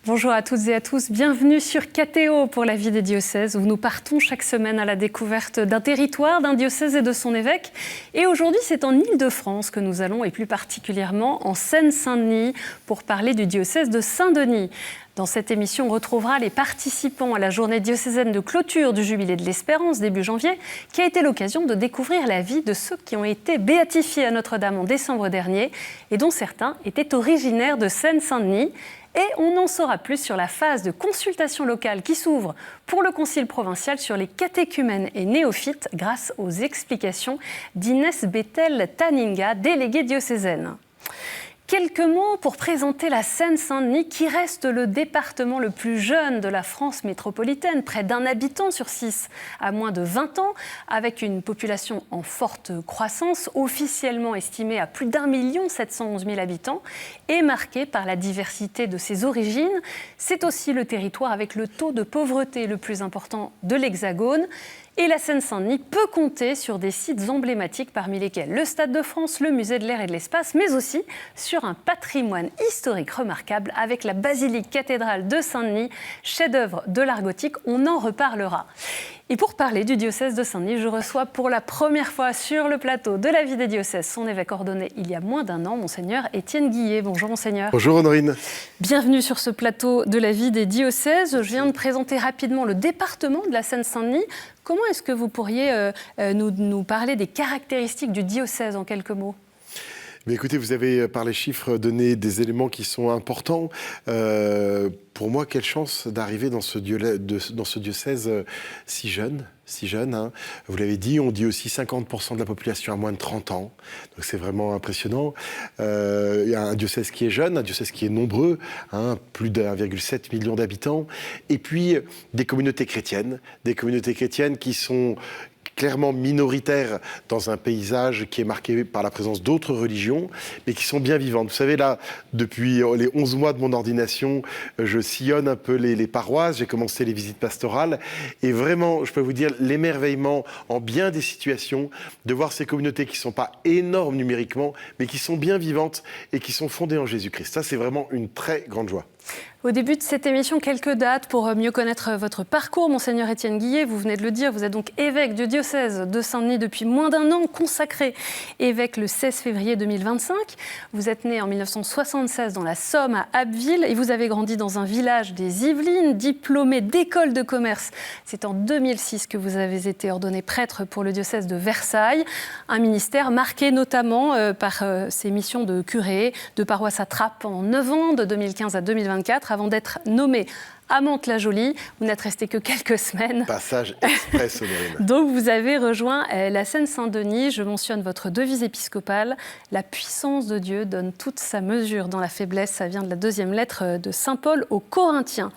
Bonjour à toutes et à tous, bienvenue sur KTO pour la vie des diocèses, où nous partons chaque semaine à la découverte d'un territoire, d'un diocèse et de son évêque. Et aujourd'hui, c'est en Île-de-France que nous allons, et plus particulièrement en Seine-Saint-Denis, pour parler du diocèse de Saint-Denis. Dans cette émission, on retrouvera les participants à la journée diocésaine de clôture du Jubilé de l'Espérance, début janvier, qui a été l'occasion de découvrir la vie de ceux qui ont été béatifiés à Notre-Dame en décembre dernier, et dont certains étaient originaires de Seine-Saint-Denis. Et on en saura plus sur la phase de consultation locale qui s'ouvre pour le Concile provincial sur les catéchumènes et néophytes grâce aux explications d'Inès Bethel-Taninga, déléguée diocésaine. Quelques mots pour présenter la Seine-Saint-Denis, qui reste le département le plus jeune de la France métropolitaine, près d'1 habitant sur 6 à moins de 20 ans, avec une population en forte croissance, officiellement estimée à plus d'1 711 000 habitants, et marquée par la diversité de ses origines. C'est aussi le territoire avec le taux de pauvreté le plus important de l'Hexagone. Et la Seine-Saint-Denis peut compter sur des sites emblématiques parmi lesquels le Stade de France, le Musée de l'Air et de l'Espace, mais aussi sur un patrimoine historique remarquable avec la basilique cathédrale de Saint-Denis, chef-d'œuvre de l'art gothique. On en reparlera. Et pour parler du diocèse de Saint-Denis, je reçois pour la première fois sur le plateau de la vie des diocèses son évêque ordonné il y a moins d'1 an, Monseigneur Étienne Guillet. Bonjour Monseigneur. Bonjour Honorine. Bienvenue sur ce plateau de la vie des diocèses. Je viens de présenter rapidement le département de la Seine-Saint-Denis. Comment est-ce que vous pourriez nous parler des caractéristiques du diocèse en quelques mots ? Mais écoutez, vous avez par les chiffres donné des éléments qui sont importants. Pour moi, quelle chance d'arriver dans ce diocèse si jeune. Hein. Vous l'avez dit, on dit aussi 50% de la population a moins de 30 ans. Donc c'est vraiment impressionnant. Il y a un diocèse qui est jeune, un diocèse qui est nombreux, hein, plus d'1,7 million d'habitants. Et puis des communautés chrétiennes qui sont clairement minoritaires dans un paysage qui est marqué par la présence d'autres religions, mais qui sont bien vivantes. Vous savez, là, depuis les 11 mois de mon ordination, je sillonne un peu les paroisses, j'ai commencé les visites pastorales, et vraiment, je peux vous dire, l'émerveillement en bien des situations, de voir ces communautés qui ne sont pas énormes numériquement, mais qui sont bien vivantes et qui sont fondées en Jésus-Christ. Ça, c'est vraiment une très grande joie. Au début de cette émission, quelques dates pour mieux connaître votre parcours. Monseigneur Étienne Guillet, vous venez de le dire, vous êtes donc évêque du diocèse de Saint-Denis depuis moins d'1 an, consacré évêque le 16 février 2025. Vous êtes né en 1976 dans la Somme, à Abbeville, et vous avez grandi dans un village des Yvelines, diplômé d'école de commerce. C'est en 2006 que vous avez été ordonné prêtre pour le diocèse de Versailles, un ministère marqué notamment par ses missions de curé de paroisse à Trappes pendant 9 ans, de 2015 à 2024, avant d'être nommé à Mantes-la-Jolie. Vous n'êtes resté que quelques semaines. Passage express, Honorine. Donc vous avez rejoint la Seine-Saint-Denis. Je mentionne votre devise épiscopale. La puissance de Dieu donne toute sa mesure dans la faiblesse. Ça vient de la 2e lettre de Saint Paul aux Corinthiens.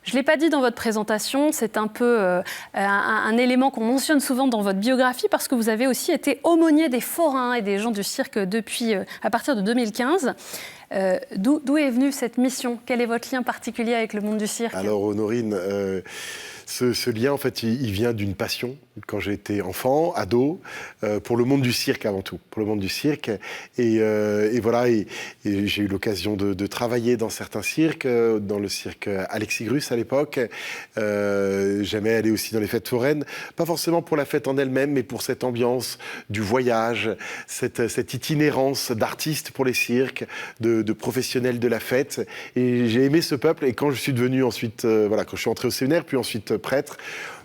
Je ne l'ai pas dit dans votre présentation, c'est un peu un élément qu'on mentionne souvent dans votre biographie parce que vous avez aussi été aumônier des forains et des gens du cirque depuis à partir de 2015. D'où est venue cette mission ? Quel est votre lien particulier avec le monde du cirque ? Alors Honorine, ce lien, en fait, il vient d'une passion, quand j'étais enfant, ado, pour le monde du cirque avant tout, pour le monde du cirque. Et voilà, et j'ai eu l'occasion de travailler dans certains cirques, dans le cirque Alexis Grus à l'époque. J'aimais aller aussi dans les fêtes foraines, pas forcément pour la fête en elle-même, mais pour cette ambiance du voyage, cette itinérance d'artistes pour les cirques, de professionnels de la fête. Et j'ai aimé ce peuple, et quand je suis devenu ensuite, quand je suis entré au séminaire, puis ensuite prêtre,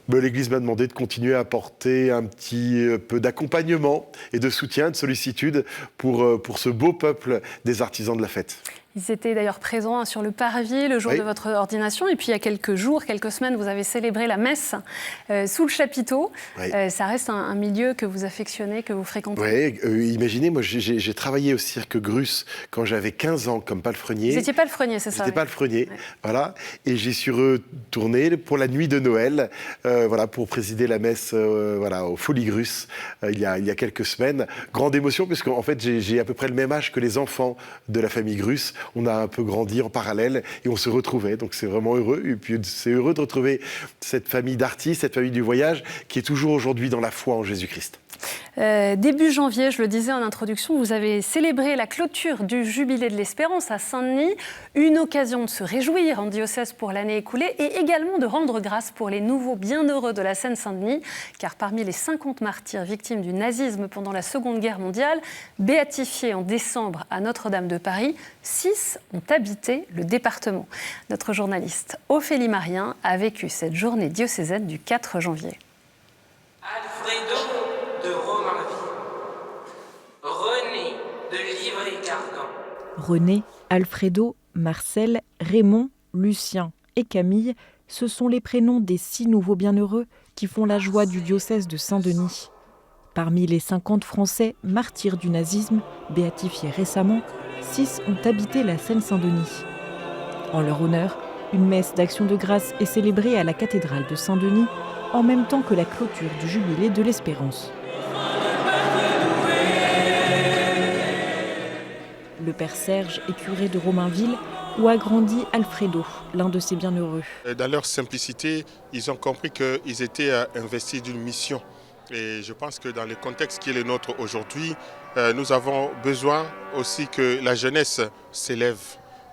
l'Église m'a demandé de continuer à apporter un petit peu d'accompagnement et de soutien, de sollicitude pour ce beau peuple des artisans de la fête. Ils étaient d'ailleurs présents sur le parvis le jour de votre ordination. Et puis il y a quelques jours, quelques semaines, vous avez célébré la messe sous le chapiteau. Ça reste un milieu que vous affectionnez, que vous fréquentez. Oui, imaginez, moi j'ai travaillé au cirque Grus quand j'avais 15 ans comme palefrenier. Vous n'étiez palefrenier, c'est ça ? J'étais palefrenier, voilà. Et j'y suis retourné pour la nuit de Noël, pour présider la messe aux Folies Grus il y a quelques semaines. Grande émotion, puisqu'en fait j'ai à peu près le même âge que les enfants de la famille Grus. On a un peu grandi en parallèle et on se retrouvait, donc c'est vraiment heureux. Et puis c'est heureux de retrouver cette famille d'artistes, cette famille du voyage qui est toujours aujourd'hui dans la foi en Jésus-Christ. Début janvier, je le disais en introduction, vous avez célébré la clôture du Jubilé de l'Espérance à Saint-Denis, une occasion de se réjouir en diocèse pour l'année écoulée et également de rendre grâce pour les nouveaux bienheureux de la Seine-Saint-Denis, car parmi les 50 martyrs victimes du nazisme pendant la Seconde Guerre mondiale, béatifiés en décembre à Notre-Dame de Paris, 6 ont habité le département. Notre journaliste Ophélie Marien a vécu cette journée diocésaine du 4 janvier. Alfredo de Romainville, René de Livry-Gargan. René, Alfredo, Marcel, Raymond, Lucien et Camille, ce sont les prénoms des 6 nouveaux bienheureux qui font la joie du diocèse de Saint-Denis. Parmi les 50 Français martyrs du nazisme, béatifiés récemment, 6 ont habité la Seine-Saint-Denis. En leur honneur, une messe d'action de grâce est célébrée à la cathédrale de Saint-Denis, en même temps que la clôture du Jubilé de l'Espérance. Le père Serge est curé de Romainville, où a grandi Alfredo, l'un de ses bienheureux. Dans leur simplicité, ils ont compris qu'ils étaient investis d'une mission. Et je pense que dans le contexte qui est le nôtre aujourd'hui, nous avons besoin aussi que la jeunesse s'élève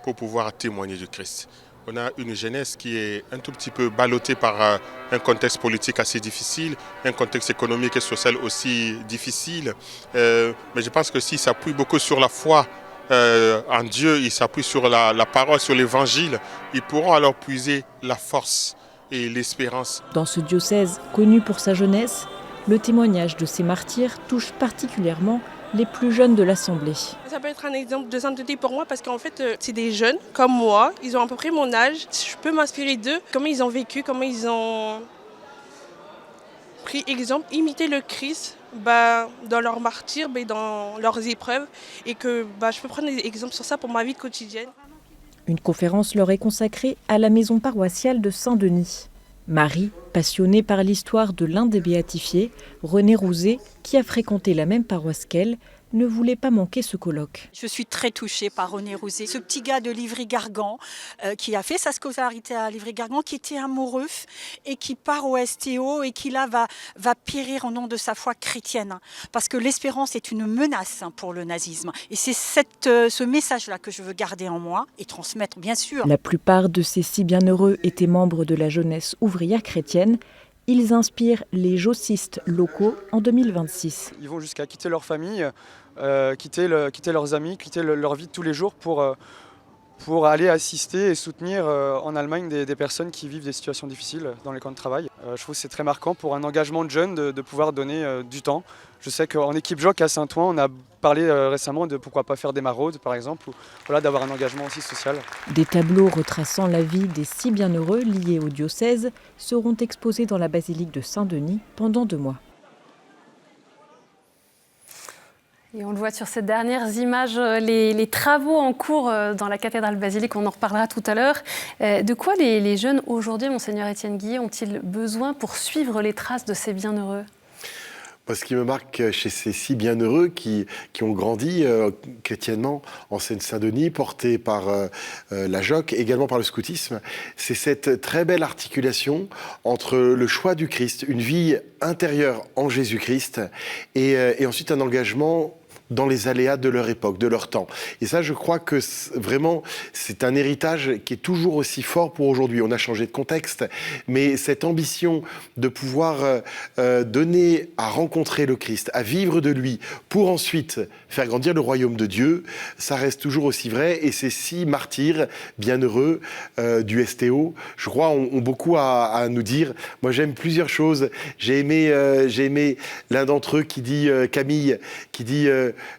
pour pouvoir témoigner du Christ. On a une jeunesse qui est un tout petit peu ballottée par un contexte politique assez difficile, un contexte économique et social aussi difficile. Mais je pense que s'ils s'appuient beaucoup sur la foi en Dieu, ils s'appuient sur la parole, sur l'évangile, ils pourront alors puiser la force et l'espérance. Dans ce diocèse, connu pour sa jeunesse, le témoignage de ces martyrs touche particulièrement les plus jeunes de l'Assemblée. Ça peut être un exemple de sainteté pour moi parce qu'en fait, c'est des jeunes comme moi, ils ont à peu près mon âge. Je peux m'inspirer d'eux, comment ils ont vécu, comment ils ont pris exemple, imiter le Christ dans leur martyr, dans leurs épreuves et que je peux prendre des exemples sur ça pour ma vie quotidienne. Une conférence leur est consacrée à la maison paroissiale de Saint-Denis. Marie, passionnée par l'histoire de l'un des béatifiés, René Rouzet, qui a fréquenté la même paroisse qu'elle, ne voulait pas manquer ce colloque. Je suis très touchée par René Rouzet, ce petit gars de Livry-Gargan qui a fait sa scolarité à Livry-Gargan, qui était amoureux et qui part au STO et qui là va périr au nom de sa foi chrétienne. Parce que l'espérance est une menace pour le nazisme. Et c'est ce message-là que je veux garder en moi et transmettre, bien sûr. La plupart de ces 6 bienheureux étaient membres de la jeunesse ouvrière chrétienne. Ils inspirent les jossistes locaux en 2026. Ils vont jusqu'à quitter leur famille, quitter leurs amis, quitter leur vie de tous les jours pour aller assister et soutenir en Allemagne des personnes qui vivent des situations difficiles dans les camps de travail. Je trouve que c'est très marquant pour un engagement de jeunes de pouvoir donner du temps. Je sais qu'en équipe Joc à Saint-Ouen, on a parlé récemment de pourquoi pas faire des maraudes par exemple, ou d'avoir un engagement aussi social. Des tableaux retraçant la vie des 6 bienheureux liés au diocèse seront exposés dans la basilique de Saint-Denis pendant 2 mois. Et on le voit sur ces dernières images, les travaux en cours dans la cathédrale basilique, on en reparlera tout à l'heure. De quoi les jeunes aujourd'hui, Monseigneur Étienne Guillet, ont-ils besoin pour suivre les traces de ces bienheureux ? Ce qui me marque chez ces 6 bienheureux qui ont grandi chrétiennement en Seine-Saint-Denis, portés par la JOC, également par le scoutisme, c'est cette très belle articulation entre le choix du Christ, une vie intérieure en Jésus-Christ, et ensuite un engagement dans les aléas de leur époque, de leur temps. Et ça, je crois que vraiment, c'est un héritage qui est toujours aussi fort pour aujourd'hui. On a changé de contexte, mais cette ambition de pouvoir donner à rencontrer le Christ, à vivre de lui, pour ensuite faire grandir le royaume de Dieu, ça reste toujours aussi vrai. Et ces 6 martyrs bienheureux du STO, je crois, ont beaucoup à nous dire. Moi, j'aime plusieurs choses. J'ai aimé l'un d'entre eux qui dit, Camille, qui dit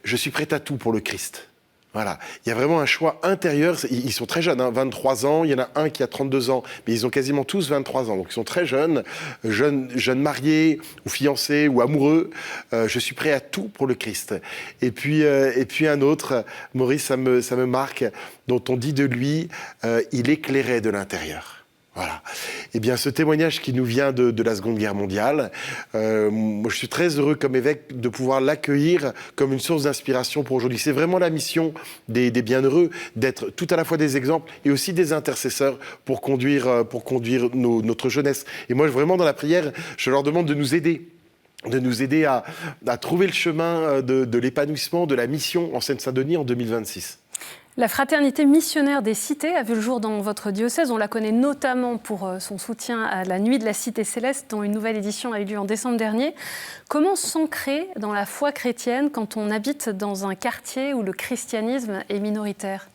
je suis prêt à tout pour le Christ. Voilà. Il y a vraiment un choix intérieur. Ils sont très jeunes, 23 ans. Il y en a un qui a 32 ans, mais ils ont quasiment tous 23 ans. Donc ils sont très jeunes mariés ou fiancés ou amoureux. Je suis prêt à tout pour le Christ. Et puis un autre, Maurice, ça me marque, dont on dit de lui, il éclairait de l'intérieur. Voilà. Eh bien, ce témoignage qui nous vient de la Seconde Guerre mondiale, moi, je suis très heureux comme évêque de pouvoir l'accueillir comme une source d'inspiration pour aujourd'hui. C'est vraiment la mission des bienheureux, d'être tout à la fois des exemples et aussi des intercesseurs pour conduire notre jeunesse. Et moi, vraiment, dans la prière, je leur demande de nous aider de nous aider à trouver le chemin de l'épanouissement, de la mission en Seine-Saint-Denis en 2026. La Fraternité missionnaire des Cités a vu le jour dans votre diocèse. On la connaît notamment pour son soutien à la Nuit de la Cité Céleste, dont une nouvelle édition a eu lieu en décembre dernier. Comment s'ancrer dans la foi chrétienne quand on habite dans un quartier où le christianisme est minoritaire ?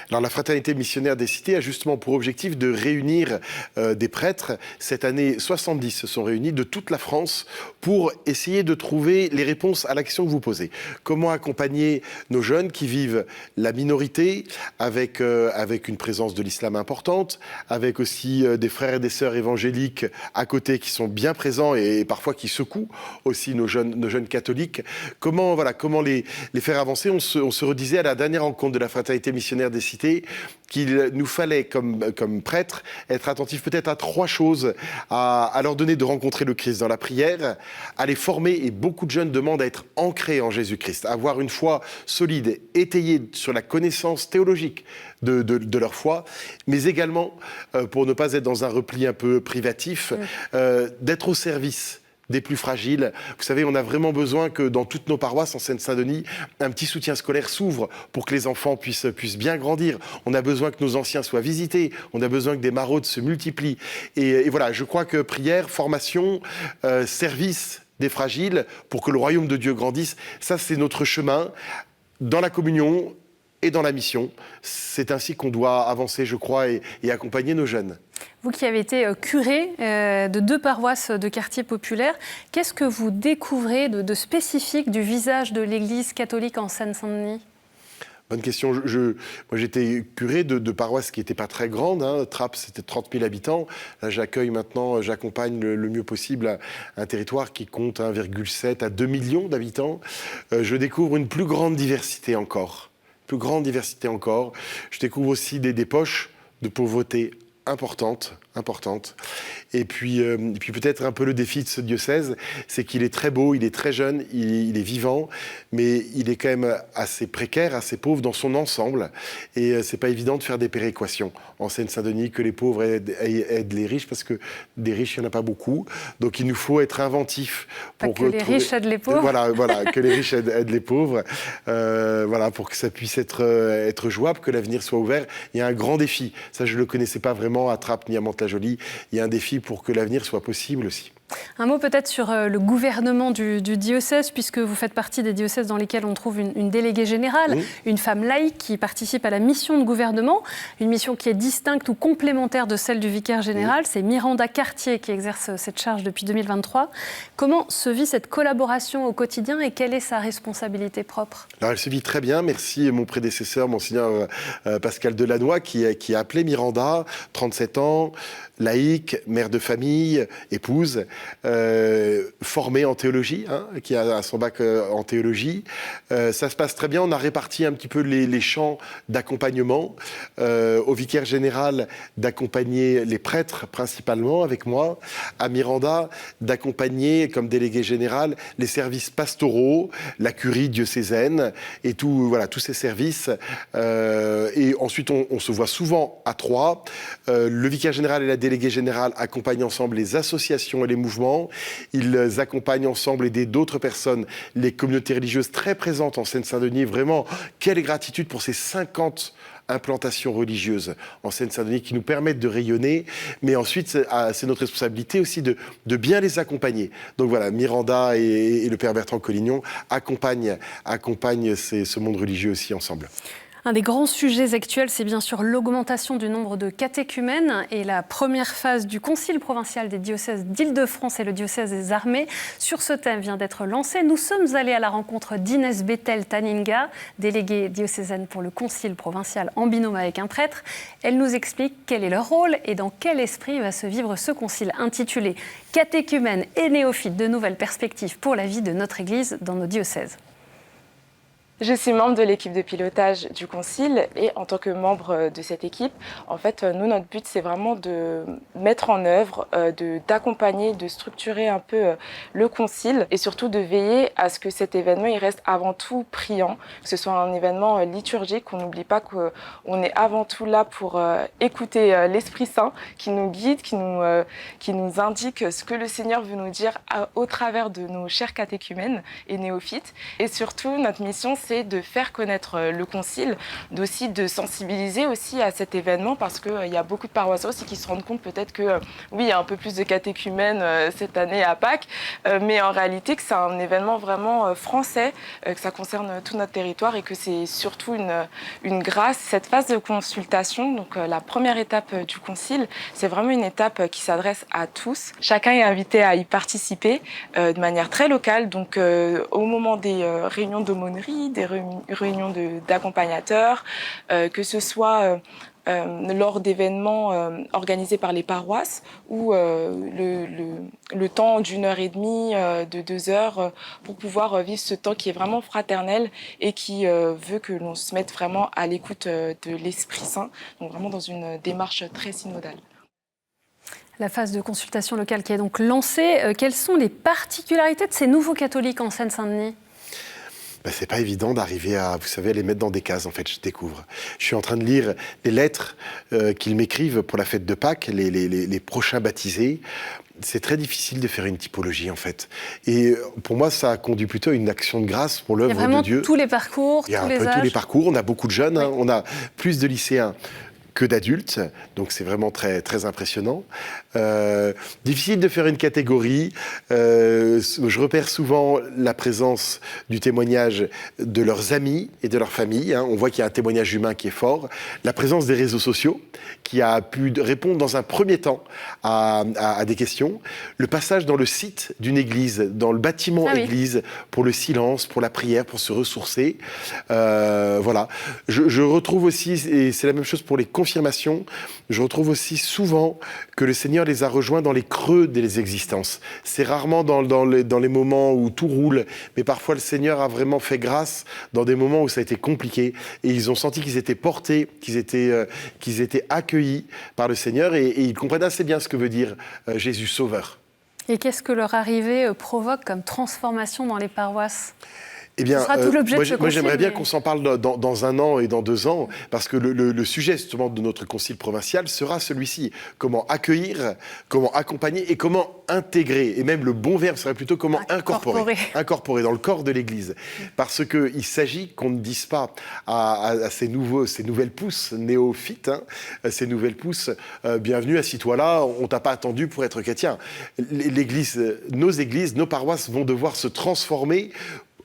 Alors la Fraternité missionnaire des Cités a justement pour objectif de réunir des prêtres. Cette année, 70 se sont réunis de toute la France pour essayer de trouver les réponses à la question que vous posez. Comment accompagner nos jeunes qui vivent la minorité avec une présence de l'islam importante, avec aussi des frères et des sœurs évangéliques à côté qui sont bien présents et parfois qui secouent aussi nos jeunes catholiques. Comment les faire avancer ? On se redisait à la dernière rencontre de la Fraternité missionnaire des Cités qu'il nous fallait, comme prêtres, être attentifs peut-être à 3 choses, à leur donner de rencontrer le Christ dans la prière, à les former, et beaucoup de jeunes demandent à être ancrés en Jésus-Christ, à avoir une foi solide, étayée sur la connaissance théologique de leur foi, mais également, pour ne pas être dans un repli un peu privatif, d'être au service des plus fragiles. Vous savez, on a vraiment besoin que dans toutes nos paroisses en Seine-Saint-Denis, un petit soutien scolaire s'ouvre pour que les enfants puissent bien grandir. On a besoin que nos anciens soient visités. On a besoin que des maraudes se multiplient. Et voilà, je crois que prière, formation, service des fragiles pour que le royaume de Dieu grandisse, ça c'est notre chemin dans la communion et dans la mission. C'est ainsi qu'on doit avancer, je crois, et accompagner nos jeunes. Vous qui avez été curé de 2 paroisses de quartiers populaires, qu'est-ce que vous découvrez de spécifique du visage de l'Église catholique en Seine-Saint-Denis ? Bonne question. Moi, j'étais curé de paroisses qui n'étaient pas très grandes. Trappes, c'était 30 000 habitants. Là, j'accompagne le mieux possible un territoire qui compte 1,7 à 2 millions d'habitants. Je découvre une plus grande diversité encore. Je découvre aussi des poches de pauvreté importantes. Et puis peut-être un peu le défi de ce diocèse, c'est qu'il est très beau, il est très jeune, il est vivant, mais il est quand même assez précaire, assez pauvre dans son ensemble. Et c'est pas évident de faire des péréquations en Seine-Saint-Denis, que les pauvres aident les riches, parce que des riches, il n'y en a pas beaucoup. Donc il nous faut être inventifs. Pour que les riches aident les pauvres. Voilà, que les riches aident les pauvres. Pour que ça puisse être jouable, que l'avenir soit ouvert. Il y a un grand défi. Ça, je ne le connaissais pas vraiment à Trappes ni à Mantes-la-Jolie. Il y a un défi pour que l'avenir soit possible aussi. Un mot peut-être sur le gouvernement du diocèse, puisque vous faites partie des diocèses dans lesquels on trouve une déléguée générale, une femme laïque qui participe à la mission de gouvernement, une mission qui est distincte ou complémentaire de celle du vicaire général. C'est Miranda Cartier qui exerce cette charge depuis 2023. Comment se vit cette collaboration au quotidien et quelle est sa responsabilité propre ? Alors elle se vit très bien, merci mon prédécesseur, monseigneur Pascal Delannoy, qui a appelé Miranda, 37 ans, laïque, mère de famille, épouse, formée en théologie, qui a son bac en théologie. Ça se passe très bien, on a réparti un petit peu les champs d'accompagnement. Au vicaire général, d'accompagner les prêtres principalement avec moi. À Miranda, d'accompagner comme délégué général les services pastoraux, la curie diocésaine et tous ces services. Et ensuite, on se voit souvent à 3. Le vicaire général et la déléguée générale accompagnent ensemble les associations et les mouvements. Ils accompagnent ensemble et aident d'autres personnes, les communautés religieuses très présentes en Seine-Saint-Denis. Vraiment, quelle gratitude pour ces 50 implantations religieuses en Seine-Saint-Denis qui nous permettent de rayonner. Mais ensuite, c'est notre responsabilité aussi de bien les accompagner. Donc voilà, Miranda et le père Bertrand Collignon accompagnent ce monde religieux aussi ensemble. Un des grands sujets actuels, c'est bien sûr l'augmentation du nombre de catéchumènes et la première phase du Concile provincial des diocèses d'Île-de-France et le diocèse des Armées. Sur ce thème vient d'être lancé. Nous sommes allés à la rencontre d'Inès Bethel-Taninga, déléguée diocésaine pour le Concile provincial en binôme avec un prêtre. Elle nous explique quel est leur rôle et dans quel esprit va se vivre ce concile intitulé « Catéchumènes et néophytes, de nouvelles perspectives pour la vie de notre Église dans nos diocèses ». Je suis membre de l'équipe de pilotage du Concile et en tant que membre de cette équipe, en fait, nous, notre but, c'est vraiment de mettre en œuvre, d'accompagner, de structurer un peu le Concile et surtout de veiller à ce que cet événement, il reste avant tout priant, que ce soit un événement liturgique, qu'on n'oublie pas qu'on est avant tout là pour écouter l'Esprit Saint qui nous guide, qui nous indique ce que le Seigneur veut nous dire au travers de nos chers catéchumènes et néophytes. Et surtout, notre mission, c'est de faire connaître le Concile, d'aussi de sensibiliser aussi à cet événement parce qu'il y a beaucoup de paroissiens aussi qui se rendent compte peut-être que oui, il y a un peu plus de catéchumènes cette année à Pâques, mais en réalité que c'est un événement vraiment français, que ça concerne tout notre territoire et que c'est surtout une grâce. Cette phase de consultation, donc la première étape du Concile, c'est vraiment une étape qui s'adresse à tous. Chacun est invité à y participer de manière très locale, donc au moment des réunions d'aumônerie, des réunions d'accompagnateurs, que ce soit lors d'événements organisés par les paroisses ou le temps d'1h30, de 2 heures pour pouvoir vivre ce temps qui est vraiment fraternel et qui veut que l'on se mette vraiment à l'écoute de l'Esprit Saint, donc vraiment dans une démarche très synodale. La phase de consultation locale qui est donc lancée, quelles sont les particularités de ces nouveaux catholiques en Seine-Saint-Denis ? C'est pas évident d'arriver à, vous savez, à les mettre dans des cases, en fait, je découvre. Je suis en train de lire les lettres qu'ils m'écrivent pour la fête de Pâques, les prochains baptisés. C'est très difficile de faire une typologie, en fait. Et pour moi, ça conduit plutôt à une action de grâce pour l'œuvre de Dieu. Il y a vraiment tous les parcours, tous les âges. Il y a un peu tous les parcours. On a beaucoup de jeunes, hein. On a plus de lycéens que d'adultes, donc c'est vraiment très, très impressionnant. Difficile de faire une catégorie. Je repère souvent la présence du témoignage de leurs amis et de leur famille. Hein. On voit qu'il y a un témoignage humain qui est fort. La présence des réseaux sociaux, qui a pu répondre dans un premier temps à des questions. Le passage dans le site d'une église, dans le bâtiment église, pour le silence, pour la prière, pour se ressourcer. Voilà. Je retrouve aussi, et c'est la même chose pour les confirmations, je retrouve aussi souvent que le Seigneur les a rejoints dans les creux des existences. C'est rarement dans les moments où tout roule, mais parfois le Seigneur a vraiment fait grâce dans des moments où ça a été compliqué, et ils ont senti qu'ils étaient portés, qu'ils étaient accueillis par le Seigneur, et ils comprennent assez bien ce que veut dire Jésus Sauveur. Et qu'est-ce que leur arrivée provoque comme transformation dans les paroisses ? Eh bien, ce sera tout l'objet de ce concile, moi j'aimerais bien qu'on s'en parle dans 1 an et dans 2 ans, parce que le sujet justement de notre concile provincial sera celui-ci. Comment accueillir, comment accompagner et comment intégrer. Et même le bon verbe serait plutôt comment incorporer dans le corps de l'Église. Parce qu'il s'agit qu'on ne dise pas à ces nouvelles pousses néophytes, hein, ces nouvelles pousses, bienvenue, assis-toi là, on t'a pas attendu pour être chrétien. L'Église, nos paroisses vont devoir se transformer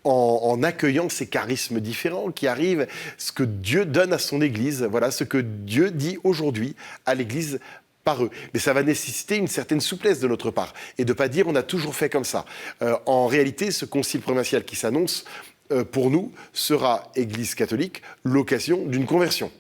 en accueillant ces charismes différents qui arrivent, ce que Dieu donne à son Église, voilà ce que Dieu dit aujourd'hui à l'Église par eux. Mais ça va nécessiter une certaine souplesse de notre part et de ne pas dire on a toujours fait comme ça. En réalité, ce concile provincial qui s'annonce, pour nous, sera, Église catholique, l'occasion d'une conversion.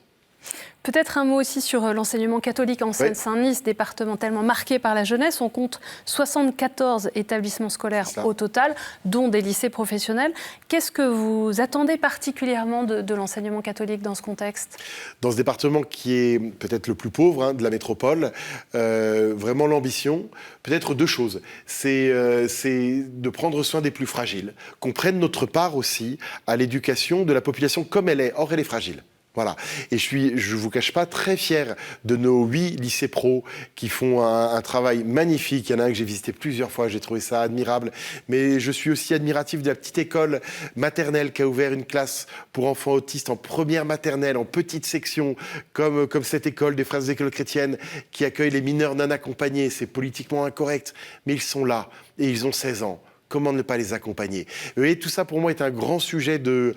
Peut-être un mot aussi sur l'enseignement catholique en Seine-Saint-Denis, département tellement marqué par la jeunesse. On compte 74 établissements scolaires au total, dont des lycées professionnels. Qu'est-ce que vous attendez particulièrement de l'enseignement catholique dans ce contexte ? Dans ce département qui est peut-être le plus pauvre de la métropole, vraiment l'ambition, peut-être 2 choses. C'est de prendre soin des plus fragiles, qu'on prenne notre part aussi à l'éducation de la population comme elle est. Or, elle est fragile. Voilà. Et je vous cache pas, très fier de nos 8 lycées pro qui font un travail magnifique. Il y en a un que j'ai visité plusieurs fois, j'ai trouvé ça admirable. Mais je suis aussi admiratif de la petite école maternelle qui a ouvert une classe pour enfants autistes en première maternelle, en petite section, comme cette école des Frères des écoles chrétiennes qui accueille les mineurs non accompagnés. C'est politiquement incorrect, mais ils sont là et ils ont 16 ans. Comment ne pas les accompagner ? Vous voyez, tout ça pour moi est un grand sujet de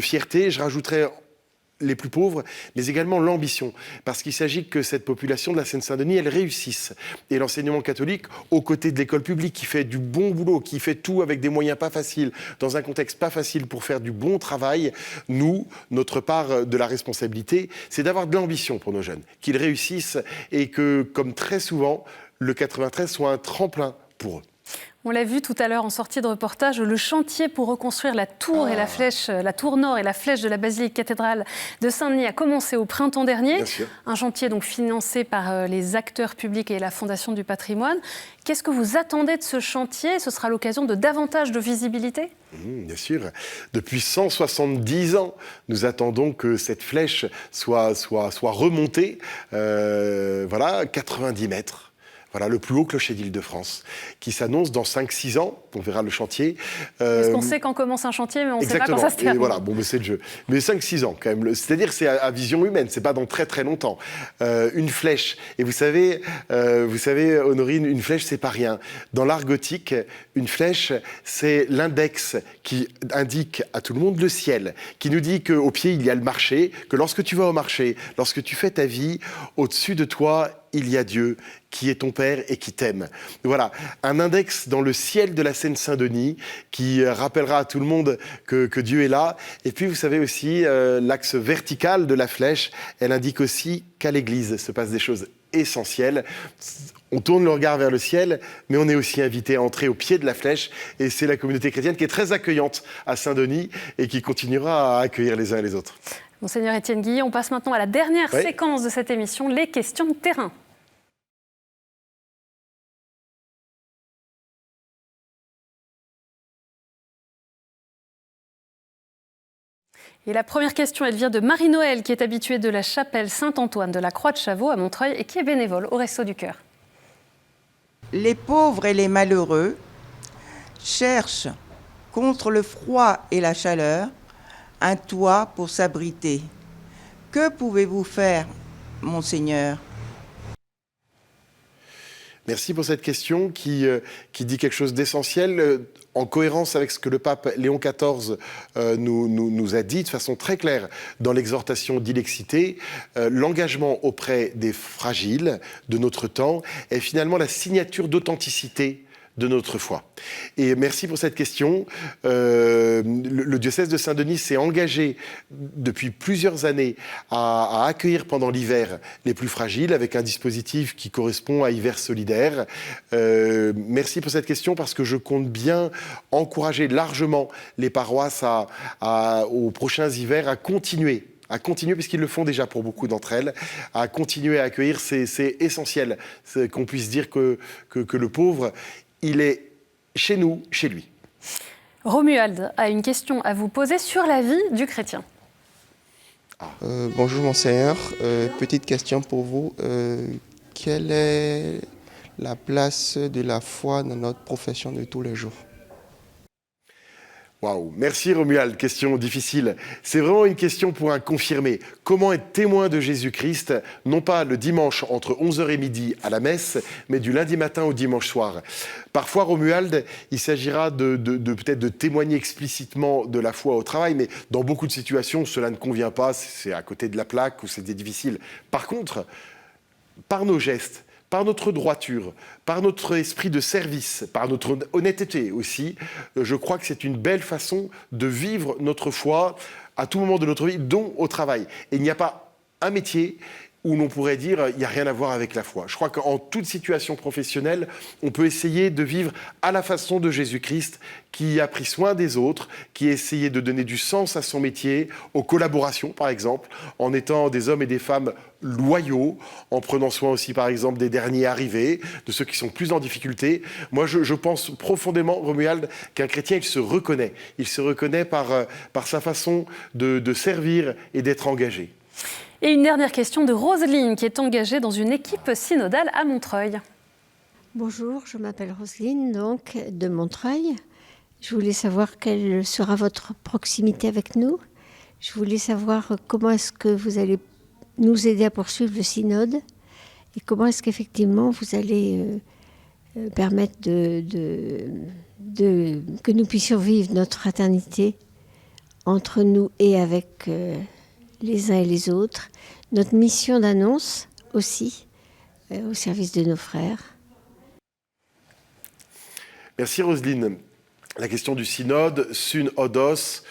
fierté. Je rajouterais les plus pauvres, mais également l'ambition. Parce qu'il s'agit que cette population de la Seine-Saint-Denis, elle réussisse. Et l'enseignement catholique, aux côtés de l'école publique, qui fait du bon boulot, qui fait tout avec des moyens pas faciles, dans un contexte pas facile pour faire du bon travail, nous, notre part de la responsabilité, c'est d'avoir de l'ambition pour nos jeunes, qu'ils réussissent et que, comme très souvent, le 93 soit un tremplin pour eux. On l'a vu tout à l'heure en sortie de reportage, le chantier pour reconstruire la tour et la flèche, la tour nord et la flèche de la basilique cathédrale de Saint-Denis a commencé au printemps dernier. Un chantier donc financé par les acteurs publics et la Fondation du patrimoine. Qu'est-ce que vous attendez de ce chantier? Ce sera l'occasion de davantage de visibilité? Bien sûr. Depuis 170 ans, nous attendons que cette flèche soit remontée. Voilà, 90 mètres. Voilà, le plus haut clocher d'Île-de-France, qui s'annonce dans 5-6 ans. On verra le chantier. Parce qu'on sait quand commence un chantier, mais on ne sait pas quand ça se termine. Et voilà, bon, mais c'est le jeu. Mais 5-6 ans, quand même. C'est-à-dire, c'est à vision humaine, c'est pas dans très très longtemps. Une flèche. Et vous savez, Honorine, une flèche, c'est pas rien. Dans l'art gothique, une flèche, c'est l'index qui indique à tout le monde le ciel, qui nous dit qu'au pied, il y a le marché, que lorsque tu vas au marché, lorsque tu fais ta vie, au-dessus de toi, il y a Dieu qui est ton Père et qui t'aime. Voilà, un index dans le ciel de la Seine-Saint-Denis qui rappellera à tout le monde que Dieu est là. Et puis, vous savez aussi, l'axe vertical de la flèche, elle indique aussi qu'à l'Église se passent des choses essentielles. On tourne le regard vers le ciel, mais on est aussi invité à entrer au pied de la flèche. Et c'est la communauté chrétienne qui est très accueillante à Saint-Denis et qui continuera à accueillir les uns et les autres. Monseigneur Étienne Guillet, on passe maintenant à la dernière séquence de cette émission, les questions de terrain. Et la première question, elle vient de Marie-Noël, qui est habituée de la chapelle Saint-Antoine de la Croix de Chavaux à Montreuil et qui est bénévole au Resto du Cœur. Les pauvres et les malheureux cherchent, contre le froid et la chaleur, un toit pour s'abriter. Que pouvez-vous faire, Monseigneur ? Merci pour cette question qui dit quelque chose d'essentiel, en cohérence avec ce que le pape Léon XIV nous a dit de façon très claire dans l'exhortation d'Ilexité. L'engagement auprès des fragiles de notre temps est finalement la signature d'authenticité de notre foi. Et merci pour cette question. Le diocèse de Saint-Denis s'est engagé depuis plusieurs années à accueillir pendant l'hiver les plus fragiles avec un dispositif qui correspond à Hiver solidaire. Merci pour cette question parce que je compte bien encourager largement les paroisses aux prochains hivers à continuer, puisqu'ils le font déjà pour beaucoup d'entre elles, à continuer à accueillir. C'est essentiel qu'on puisse dire que le pauvre, il est chez nous, chez lui. Romuald a une question à vous poser sur la vie du chrétien. Bonjour Monseigneur, petite question pour vous. Quelle est la place de la foi dans notre profession de tous les jours ? Waouh, merci Romuald, question difficile. C'est vraiment une question pour un confirmé. Comment être témoin de Jésus-Christ, non pas le dimanche entre 11h et midi à la messe, mais du lundi matin au dimanche soir. Parfois, Romuald, il s'agira de peut-être de témoigner explicitement de la foi au travail, mais dans beaucoup de situations, cela ne convient pas, c'est à côté de la plaque ou c'était difficile. Par contre, par nos gestes, par notre droiture, par notre esprit de service, par notre honnêteté aussi, je crois que c'est une belle façon de vivre notre foi à tout moment de notre vie, dont au travail. Et il n'y a pas un métier où l'on pourrait dire il n'y a rien à voir avec la foi. Je crois qu'en toute situation professionnelle, on peut essayer de vivre à la façon de Jésus-Christ, qui a pris soin des autres, qui a essayé de donner du sens à son métier, aux collaborations par exemple, en étant des hommes et des femmes loyaux, en prenant soin aussi par exemple des derniers arrivés, de ceux qui sont plus en difficulté. Moi je pense profondément, Romuald, qu'un chrétien il se reconnaît par sa façon de servir et d'être engagé. Et une dernière question de Roselyne, qui est engagée dans une équipe synodale à Montreuil. Bonjour, je m'appelle Roselyne, donc de Montreuil. Je voulais savoir quelle sera votre proximité avec nous. Je voulais savoir comment est-ce que vous allez nous aider à poursuivre le synode et comment est-ce qu'effectivement vous allez permettre que nous puissions vivre notre fraternité entre nous et avec les uns et les autres. Notre mission d'annonce aussi, au service de nos frères. Merci Roselyne. La question du synode, sun odos,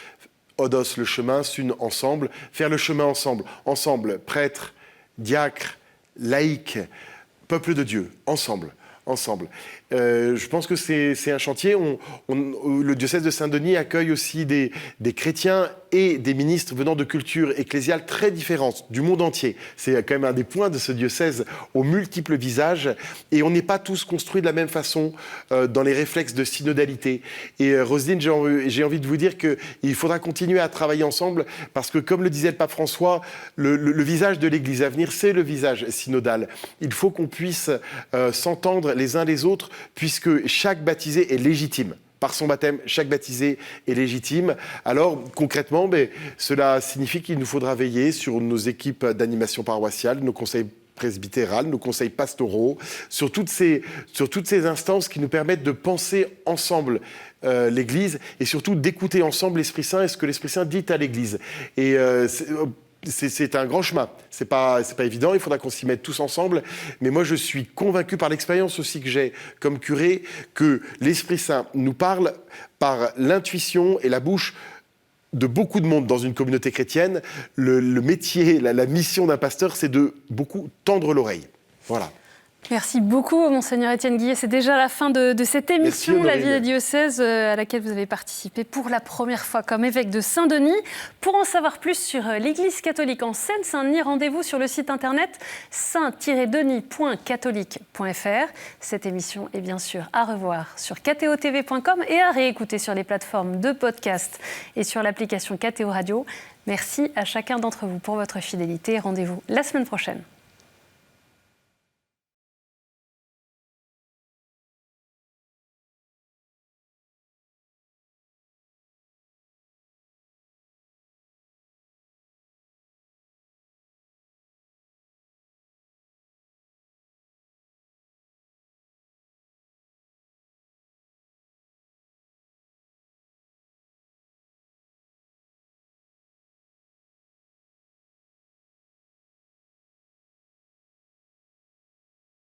odos le chemin, sun ensemble, faire le chemin ensemble, prêtres, diacres, laïcs, peuple de Dieu, ensemble, ensemble. Je pense que c'est un chantier. Le diocèse de Saint-Denis accueille aussi des chrétiens et des ministres venant de cultures ecclésiales très différentes du monde entier. C'est quand même un des points de ce diocèse aux multiples visages. Et on n'est pas tous construits de la même façon dans les réflexes de synodalité. Et Roselyne, j'ai envie de vous dire qu'il faudra continuer à travailler ensemble parce que, comme le disait le pape François, le visage de l'Église à venir, c'est le visage synodal. Il faut qu'on puisse s'entendre les uns les autres puisque chaque baptisé est légitime. Par son baptême, chaque baptisé est légitime. Alors, concrètement, cela signifie qu'il nous faudra veiller sur nos équipes d'animation paroissiale, nos conseils presbytérales, nos conseils pastoraux, sur toutes ces instances qui nous permettent de penser ensemble l'Église et surtout d'écouter ensemble l'Esprit Saint et ce que l'Esprit Saint dit à l'Église. Et c'est un grand chemin. C'est pas évident, il faudra qu'on s'y mette tous ensemble. Mais moi, je suis convaincu par l'expérience aussi que j'ai comme curé que l'Esprit Saint nous parle par l'intuition et la bouche de beaucoup de monde dans une communauté chrétienne. Le métier, la mission d'un pasteur, c'est de beaucoup tendre l'oreille. Voilà. Merci beaucoup, Monseigneur Étienne Guillet. C'est déjà la fin de cette émission, La vie des diocèses, à laquelle vous avez participé pour la première fois comme évêque de Saint-Denis. Pour en savoir plus sur l'Église catholique en Seine-Saint-Denis, rendez-vous sur le site internet saint-denis.catholique.fr. Cette émission est bien sûr à revoir sur kto-tv.com et à réécouter sur les plateformes de podcast et sur l'application KTO Radio. Merci à chacun d'entre vous pour votre fidélité. Rendez-vous la semaine prochaine.